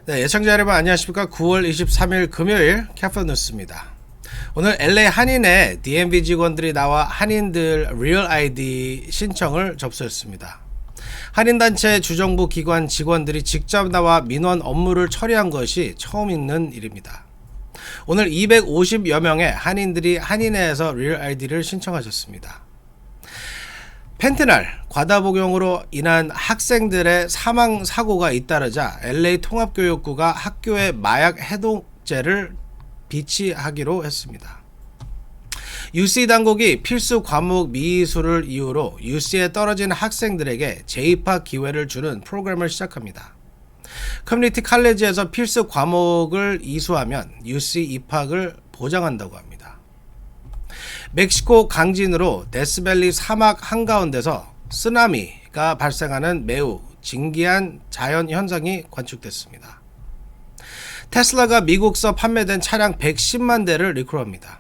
네, 예청자 여러분 안녕하십니까. 9월 23일 금요일 캐프터 뉴스입니다. 오늘 LA 한인회 DMV 직원들이 나와 한인들 리얼 아이디 신청을 접수했습니다. 한인단체 주정부 기관 직원들이 직접 나와 민원 업무를 처리한 것이 처음 있는 일입니다. 오늘 250여 명의 한인들이 한인회에서 리얼 아이디를 신청하셨습니다. 펜트날 과다 복용으로 인한 학생들의 사망 사고가 잇따르자 LA 통합교육부가 학교에 마약 해독제를 비치하기로 했습니다. UC 당국이 필수 과목 미수를 이유로 UC에 떨어진 학생들에게 재입학 기회를 주는 프로그램을 시작합니다. 커뮤니티 칼리지에서 필수 과목을 이수하면 UC 입학을 보장한다고 합니다. 멕시코 강진으로 데스밸리 사막 한가운데서 쓰나미가 발생하는 매우 진기한 자연 현상이 관측됐습니다. 테슬라가 미국서 판매된 차량 110만 대를 리콜합니다.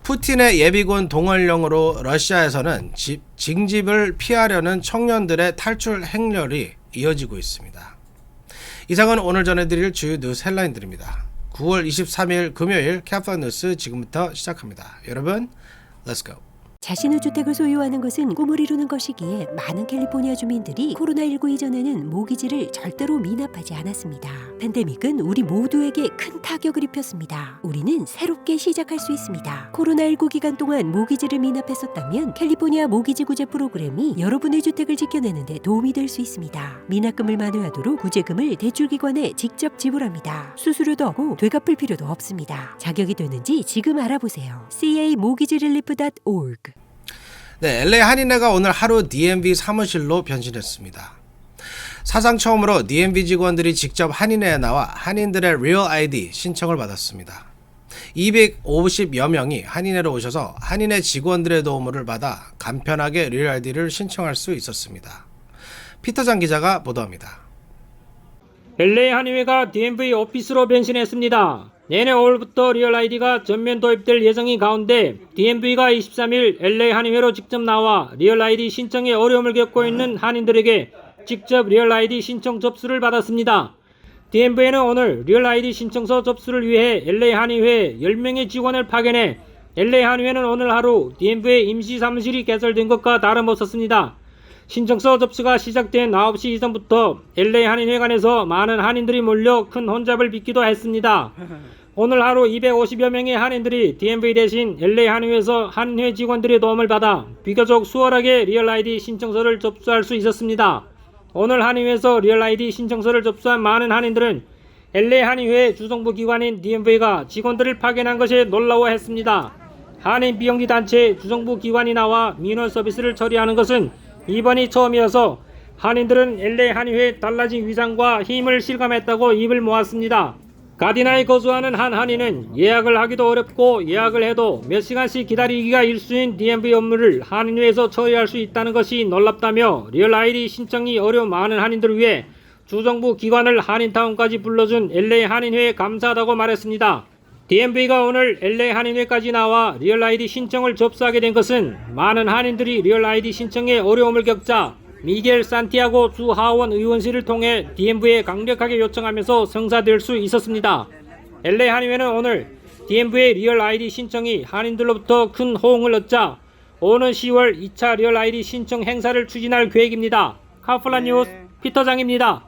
푸틴의 예비군 동원령으로 러시아에서는 징집을 피하려는 청년들의 탈출 행렬이 이어지고 있습니다. 이상은 오늘 전해드릴 주요 뉴스 헬라인들입니다. 9월 23일 금요일 캐프터 뉴스 지금부터 시작합니다. 여러분, Let's go. 자신의 주택을 소유하는 것은 꿈을 이루는 것이기에 많은 캘리포니아 주민들이 코로나19 이전에는 모기지를 절대로 미납하지 않았습니다. 팬데믹은 우리 모두에게 큰 타격을 입혔습니다. 우리는 새롭게 시작할 수 있습니다. 코로나19 기간 동안 모기지를 미납했었다면 캘리포니아 모기지 구제 프로그램이 여러분의 주택을 지켜내는 데 도움이 될 수 있습니다. 미납금을 만회하도록 구제금을 대출기관에 직접 지불합니다. 수수료도 없고 되갚을 필요도 없습니다. 자격이 되는지 지금 알아보세요. camortgagerelief.org. 네, LA 한인회가 오늘 하루 DMV 사무실로 변신했습니다. 사상 처음으로 DMV 직원들이 직접 한인회에 나와 한인들의 리얼 아이디 신청을 받았습니다. 250여 명이 한인회로 오셔서 한인회 직원들의 도움을 받아 간편하게 리얼 아이디를 신청할 수 있었습니다. 피터장 기자가 보도합니다. LA 한인회가 DMV 오피스로 변신했습니다. 내년 5월부터 리얼 아이디가 전면 도입될 예정인 가운데 DMV가 23일 LA 한인회로 직접 나와 리얼 아이디 신청에 어려움을 겪고 있는 한인들에게 직접 리얼 아이디 신청 접수를 받았습니다. DMV는 오늘 리얼 아이디 신청서 접수를 위해 LA 한인회 10명의 직원을 파견해 LA 한인회는 오늘 하루 DMV의 임시 사무실이 개설된 것과 다름없었습니다. 신청서 접수가 시작된 9시 이전부터 LA 한인회관에서 많은 한인들이 몰려 큰 혼잡을 빚기도 했습니다. 오늘 하루 250여 명의 한인들이 DMV 대신 LA 한인회에서 한인회 직원들의 도움을 받아 비교적 수월하게 리얼 아이디 신청서를 접수할 수 있었습니다. 오늘 한인회에서 리얼 아이디 신청서를 접수한 많은 한인들은 LA 한인회 주정부 기관인 DMV가 직원들을 파견한 것에 놀라워했습니다. 한인 비영리 단체 주정부 기관이 나와 민원 서비스를 처리하는 것은 이번이 처음이어서 한인들은 LA 한인회의 달라진 위상과 힘을 실감했다고 입을 모았습니다. 가디나에 거주하는 한 한인은 예약을 하기도 어렵고 예약을 해도 몇 시간씩 기다리기가 일수인 DMV 업무를 한인회에서 처리할 수 있다는 것이 놀랍다며 리얼 아이디 신청이 어려운 많은 한인들을 위해 주정부 기관을 한인타운까지 불러준 LA 한인회에 감사하다고 말했습니다. DMV가 오늘 LA 한인회까지 나와 리얼 아이디 신청을 접수하게 된 것은 많은 한인들이 리얼 아이디 신청에 어려움을 겪자 미겔 산티아고 주 하원 의원실을 통해 DMV에 강력하게 요청하면서 성사될 수 있었습니다. LA 한인회는 오늘 DMV의 리얼 아이디 신청이 한인들로부터 큰 호응을 얻자 오는 10월 2차 리얼 아이디 신청 행사를 추진할 계획입니다. 카플라 뉴스 피터장입니다.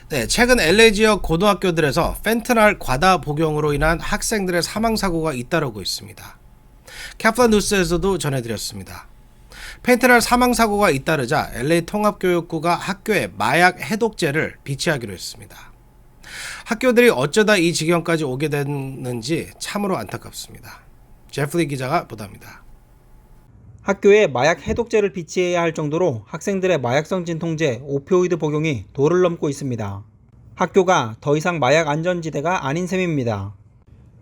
네, 최근 LA 지역 고등학교들에서 펜트날 과다 복용으로 인한 학생들의 사망 사고가 잇따르고 있습니다. 캐프터 뉴스에서도 전해드렸습니다. 펜트날 사망 사고가 잇따르자 LA 통합교육부가 학교에 마약 해독제를 비치하기로 했습니다. 학교들이 어쩌다 이 지경까지 오게 됐는지 참으로 안타깝습니다. 제프리 기자가 보도합니다. 학교에 마약 해독제를 비치해야 할 정도로 학생들의 마약성 진통제 오피오이드 복용이 도를 넘고 있습니다. 학교가 더 이상 마약 안전지대가 아닌 셈입니다.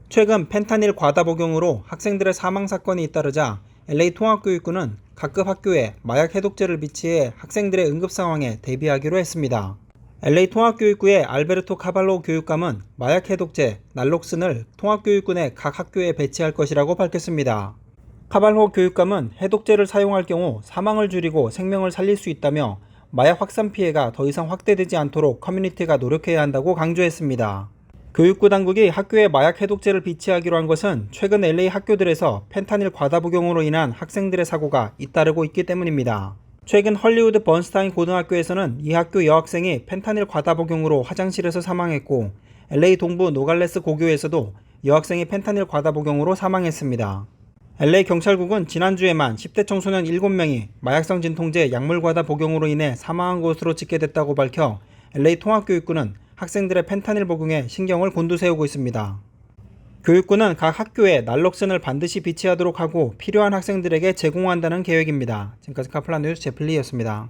최근 펜타닐 과다 복용으로 학생들의 사망 사건이 잇따르자 LA 통합교육부는 각급 학교에 마약 해독제를 비치해 학생들의 응급 상황에 대비하기로 했습니다. LA 통합교육부의 알베르토 카발로 교육감은 마약 해독제 날록슨을 통합교육부 내 각 학교에 배치할 것이라고 밝혔습니다. 카발호 교육감은 해독제를 사용할 경우 사망을 줄이고 생명을 살릴 수 있다며 마약 확산 피해가 더 이상 확대되지 않도록 커뮤니티가 노력해야 한다고 강조했습니다. 교육부 당국이 학교에 마약 해독제를 비치하기로 한 것은 최근 LA 학교들에서 펜타닐 과다 복용으로 인한 학생들의 사고가 잇따르고 있기 때문입니다. 최근 헐리우드 번스타인 고등학교에서는 이 학교 여학생이 펜타닐 과다 복용으로 화장실에서 사망했고, LA 동부 노갈레스 고교에서도 여학생이 펜타닐 과다 복용으로 사망했습니다. LA 경찰국은 지난주에만 10대 청소년 7명이 마약성 진통제 약물 과다 복용으로 인해 사망한 것으로 집계됐다고 밝혀 LA 통합교육부는 학생들의 펜타닐 복용에 신경을 곤두세우고 있습니다. 교육부는 각 학교에 난록선을 반드시 비치하도록 하고 필요한 학생들에게 제공한다는 계획입니다. 지금까지 카플란 뉴스 제플리였습니다.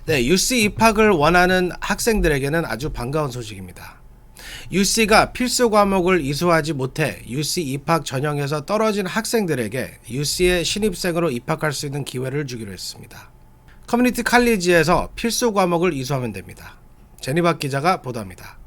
네, UC 입학을 원하는 학생들에게는 아주 반가운 소식입니다. UC가 필수 과목을 이수하지 못해 UC 입학 전형에서 떨어진 학생들에게 UC의 신입생으로 입학할 수 있는 기회를 주기로 했습니다. 커뮤니티 칼리지에서 필수 과목을 이수하면 됩니다. 제니박 기자가 보도합니다.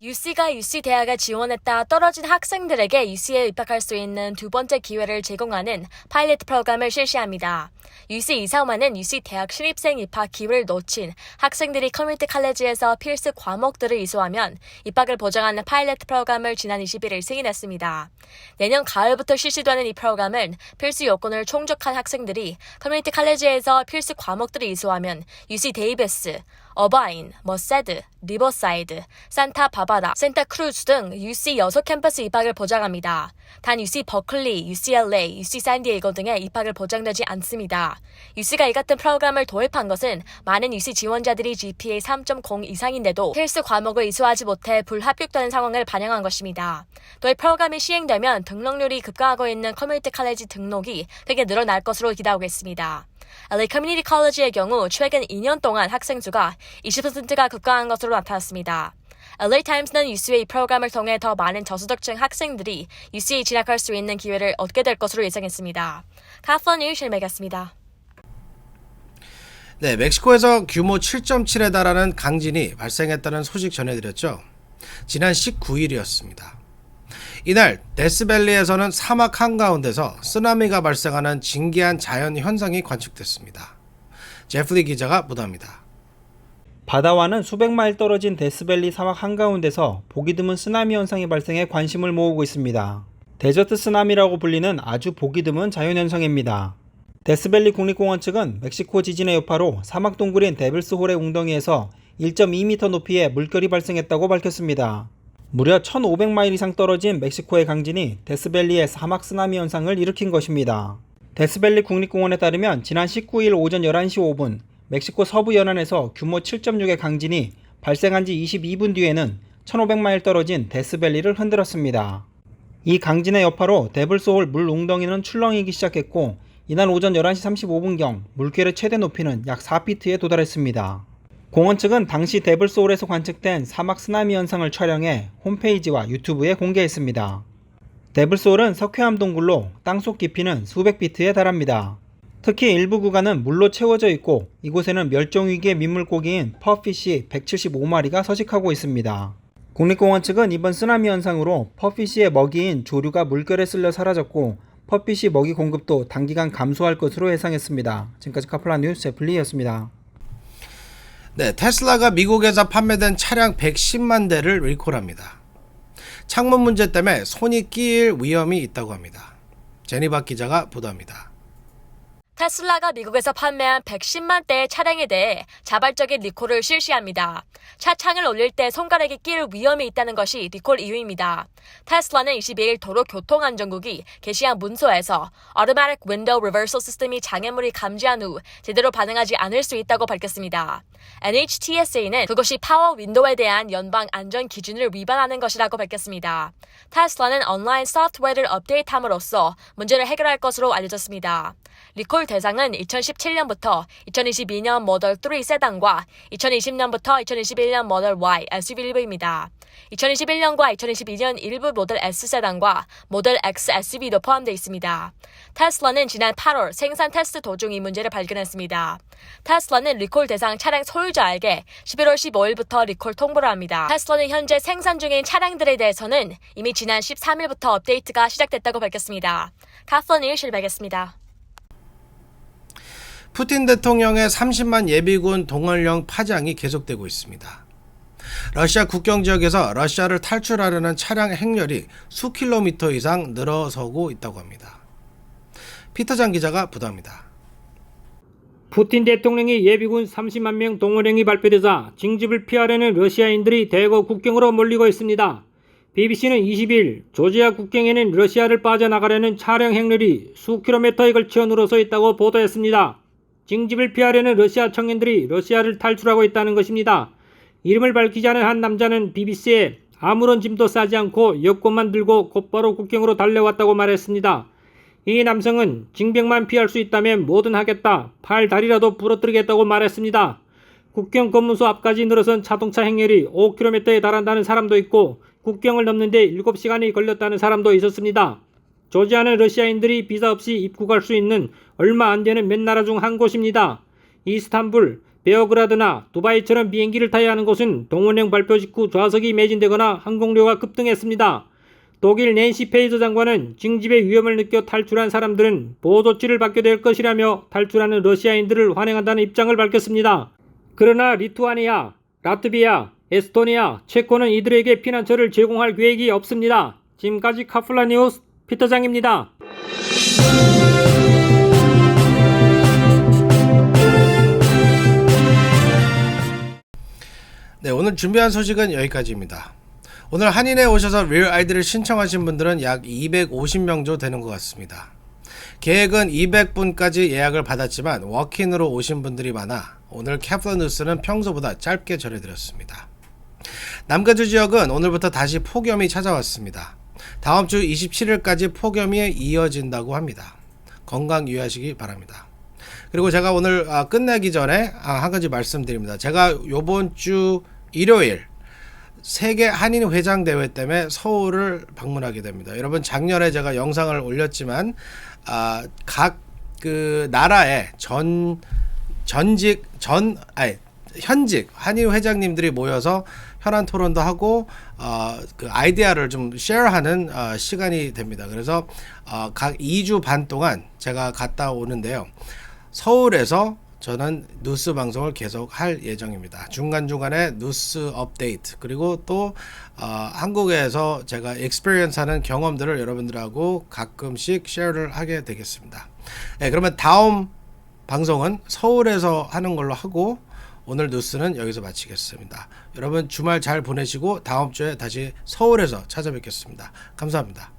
UC가 UC 대학에 지원했다 떨어진 학생들에게 UC에 입학할 수 있는 두 번째 기회를 제공하는 파일럿 프로그램을 실시합니다. UC 이사원은 UC 대학 신입생 입학 기회를 놓친 학생들이 커뮤니티 칼리지에서 필수 과목들을 이수하면 입학을 보장하는 파일럿 프로그램을 지난 21일 승인했습니다. 내년 가을부터 실시되는 이 프로그램은 필수 요건을 충족한 학생들이 커뮤니티 칼리지에서 필수 과목들을 이수하면 UC 데이비스, 어바인, 머세드, 리버사이드, 산타 바바라, 산타크루즈 등 UC 6캠퍼스 입학을 보장합니다. 단 UC 버클리, UCLA, UC 샌디에이고 등의 입학을 보장되지 않습니다. UC가 이 같은 프로그램을 도입한 것은 많은 UC 지원자들이 GPA 3.0 이상인데도 필수 과목을 이수하지 못해 불합격되는 상황을 반영한 것입니다. 또 이 프로그램이 시행되면 등록률이 급감하고 있는 커뮤니티 칼리지 등록이 크게 늘어날 것으로 기대하고 있습니다. LA 커뮤니티 컬리지의 경우 최근 2년 동안 학생 수가 20%가 급감한 것으로 나타났습니다. LA 타임스는 UC의 이 프로그램을 통해 더 많은 저소득층 학생들이 UC에 진학할 수 있는 기회를 얻게 될 것으로 예상했습니다. 카플란 뉴스 실메이였습니다. 네, 멕시코에서 규모 7.7에 달하는 강진이 발생했다는 소식 전해드렸죠. 지난 19일이었습니다. 이날 데스밸리에서는 사막 한가운데서 쓰나미가 발생하는 신기한 자연 현상이 관측됐습니다. 제프리 기자가 보도합니다. 바다와는 수백 마일 떨어진 데스밸리 사막 한가운데서 보기 드문 쓰나미 현상이 발생해 관심을 모으고 있습니다. 데저트 쓰나미라고 불리는 아주 보기 드문 자연현상입니다. 데스밸리 국립공원 측은 멕시코 지진의 여파로 사막 동굴인 데빌스 홀의 웅덩이에서 1.2m 높이의 물결이 발생했다고 밝혔습니다. 무려 1,500마일 이상 떨어진 멕시코의 강진이 데스밸리의 사막 쓰나미 현상을 일으킨 것입니다. 데스밸리 국립공원에 따르면 지난 19일 오전 11시 5분 멕시코 서부 연안에서 규모 7.6의 강진이 발생한 지 22분 뒤에는 1,500마일 떨어진 데스밸리를 흔들었습니다. 이 강진의 여파로 데빌스홀 물 웅덩이는 출렁이기 시작했고, 이날 오전 11시 35분경 물결의 최대 높이는 약 4피트에 도달했습니다. 공원 측은 당시 데빌스홀에서 관측된 사막 쓰나미 현상을 촬영해 홈페이지와 유튜브에 공개했습니다. 데빌스홀은 석회암 동굴로 땅속 깊이는 수백 피트에 달합니다. 특히 일부 구간은 물로 채워져 있고 이곳에는 멸종위기의 민물고기인 퍼피쉬 175마리가 서식하고 있습니다. 국립공원 측은 이번 쓰나미 현상으로 퍼피쉬의 먹이인 조류가 물결에 쓸려 사라졌고 퍼피쉬 먹이 공급도 단기간 감소할 것으로 예상했습니다. 지금까지 카플란 뉴스 제플리였습니다. 네, 테슬라가 미국에서 판매된 차량 110만 대를 리콜합니다. 창문 문제 때문에 손이 끼일 위험이 있다고 합니다. 제니박 기자가 보도합니다. 테슬라가 미국에서 판매한 110만 대의 차량에 대해 자발적인 리콜을 실시합니다. 차 창을 올릴 때 손가락이 끼일 위험이 있다는 것이 리콜 이유입니다. 테슬라는 22일 도로교통안전국이 게시한 문서에서 Automatic Window Reversal 시스템이 장애물이 감지한 후 제대로 반응하지 않을 수 있다고 밝혔습니다. NHTSA는 그것이 파워 윈도우에 대한 연방 안전 기준을 위반하는 것이라고 밝혔습니다. 테슬라는 온라인 소프트웨어를 업데이트함으로써 문제를 해결할 것으로 알려졌습니다. 리콜 대상은 2017년부터 2022년 모델 3 세단과 2020년부터 2021년 모델 Y SUV 일부입니다. 2021년과 2022년 일부 모델 S 세단과 모델 X SUV도 포함되어 있습니다. 테슬라는 지난 8월 생산 테스트 도중 이 문제를 발견했습니다. 테슬라는 리콜 대상 차량 소유자에게 11월 15일부터 리콜 통보를 합니다. 테슬라는 현재 생산 중인 차량들에 대해서는 이미 지난 13일부터 업데이트가 시작됐다고 밝혔습니다. 카플란 뉴스 실베겠습니다. 푸틴 대통령의 30만 예비군 동원령 파장이 계속되고 있습니다. 러시아 국경 지역에서 러시아를 탈출하려는 차량 행렬이 수 킬로미터 이상 늘어서고 있다고 합니다. 피터장 기자가 보도합니다. 푸틴 대통령이 예비군 30만 명 동원령이 발표되자 징집을 피하려는 러시아인들이 대거 국경으로 몰리고 있습니다. BBC는 20일 조지아 국경에는 러시아를 빠져나가려는 차량 행렬이 수 킬로미터에 걸쳐 늘어서 있다고 보도했습니다. 징집을 피하려는 러시아 청년들이 러시아를 탈출하고 있다는 것입니다. 이름을 밝히지 않은 한 남자는 BBC에 아무런 짐도 싸지 않고 여권만 들고 곧바로 국경으로 달려왔다고 말했습니다. 이 남성은 징병만 피할 수 있다면 뭐든 하겠다, 팔 다리라도 부러뜨리겠다고 말했습니다. 국경 검문소 앞까지 늘어선 자동차 행렬이 5km에 달한다는 사람도 있고 국경을 넘는데 7시간이 걸렸다는 사람도 있었습니다. 조지아는 러시아인들이 비자 없이 입국할 수 있는 얼마 안 되는 몇 나라 중 한 곳입니다. 이스탄불, 베오그라드나 두바이처럼 비행기를 타야 하는 곳은 동원령 발표 직후 좌석이 매진되거나 항공료가 급등했습니다. 독일 낸시 페이저 장관은 징집의 위험을 느껴 탈출한 사람들은 보호조치를 받게 될 것이라며 탈출하는 러시아인들을 환영한다는 입장을 밝혔습니다. 그러나 리투아니아, 라트비아, 에스토니아, 체코는 이들에게 피난처를 제공할 계획이 없습니다. 지금까지 카플라 뉴스 피터장입니다. 네, 오늘 준비한 소식은 여기까지입니다. 오늘 한인에 오셔서 리얼 아이디를 신청하신 분들은 약 250명 정도 되는 것 같습니다. 계획은 200분까지 예약을 받았지만 워크인으로 오신 분들이 많아 오늘 캐플러 뉴스는 평소보다 짧게 전해드렸습니다. 남가주 지역은 오늘부터 다시 폭염이 찾아왔습니다. 다음 주 27일까지 폭염이 이어진다고 합니다. 건강 유의하시기 바랍니다. 그리고 제가 오늘 끝내기 전에 한 가지 말씀드립니다. 제가 요번 주 일요일 세계 한인 회장 대회 때문에 서울을 방문하게 됩니다. 여러분 작년에 제가 영상을 올렸지만 각 그 나라의 현직 한인 회장님들이 모여서 현안 토론도 하고 그 아이디어를 좀 쉐어하는 시간이 됩니다. 그래서 각 2주 반 동안 제가 갔다 오는데요. 서울에서 저는 뉴스 방송을 계속 할 예정입니다. 중간중간에 뉴스 업데이트 그리고 또 한국에서 제가 익스피리언스하는 경험들을 여러분들하고 가끔씩 쉐어를 하게 되겠습니다. 네, 그러면 다음 방송은 서울에서 하는 걸로 하고 오늘 뉴스는 여기서 마치겠습니다. 여러분 주말 잘 보내시고 다음 주에 다시 서울에서 찾아뵙겠습니다. 감사합니다.